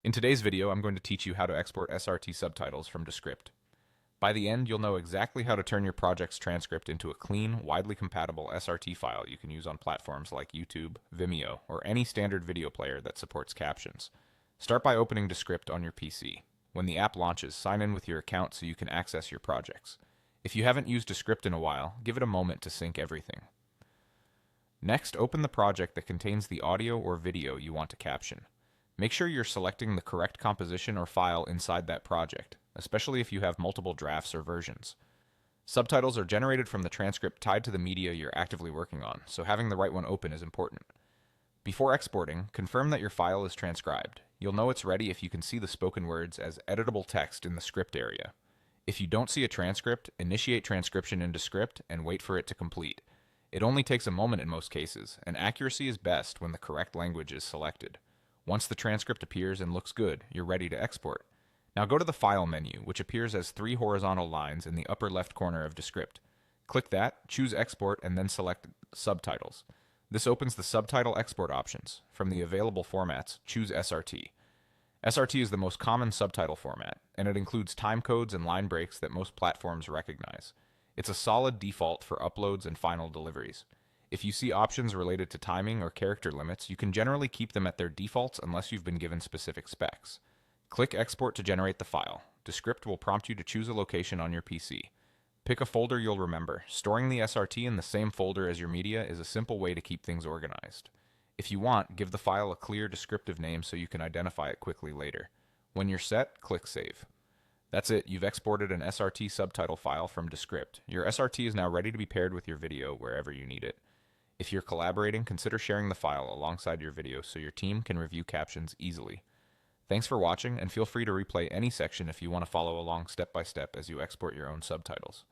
In today's video, I'm going to teach you how to export SRT subtitles from Descript. By the end, you'll know exactly how to turn your project's transcript into a clean, widely compatible SRT file you can use on platforms like YouTube, Vimeo, or any standard video player that supports captions. Start by opening Descript on your PC. When the app launches, sign in with your account so you can access your projects. If you haven't used Descript in a while, give it a moment to sync everything. Next, open the project that contains the audio or video you want to caption. Make sure you're selecting the correct composition or file inside that project, especially if you have multiple drafts or versions. Subtitles are generated from the transcript tied to the media you're actively working on, so having the right one open is important. Before exporting, confirm that your file is transcribed. You'll know it's ready if you can see the spoken words as editable text in the script area. If you don't see a transcript, initiate transcription in Descript and wait for it to complete. It only takes a moment in most cases, and accuracy is best when the correct language is selected. Once the transcript appears and looks good, you're ready to export. Now go to the File menu, which appears as three horizontal lines in the upper left corner of Descript. Click that, choose Export, and then select Subtitles. This opens the subtitle export options. From the available formats, choose SRT. SRT is the most common subtitle format, and it includes time codes and line breaks that most platforms recognize. It's a solid default for uploads and final deliveries. If you see options related to timing or character limits, you can generally keep them at their defaults unless you've been given specific specs. Click Export to generate the file. Descript will prompt you to choose a location on your PC. Pick a folder you'll remember. Storing the SRT in the same folder as your media is a simple way to keep things organized. If you want, give the file a clear descriptive name so you can identify it quickly later. When you're set, click Save. That's it, you've exported an SRT subtitle file from Descript. Your SRT is now ready to be paired with your video wherever you need it. If you're collaborating, consider sharing the file alongside your video so your team can review captions easily. Thanks for watching, and feel free to replay any section if you want to follow along step by step as you export your own subtitles.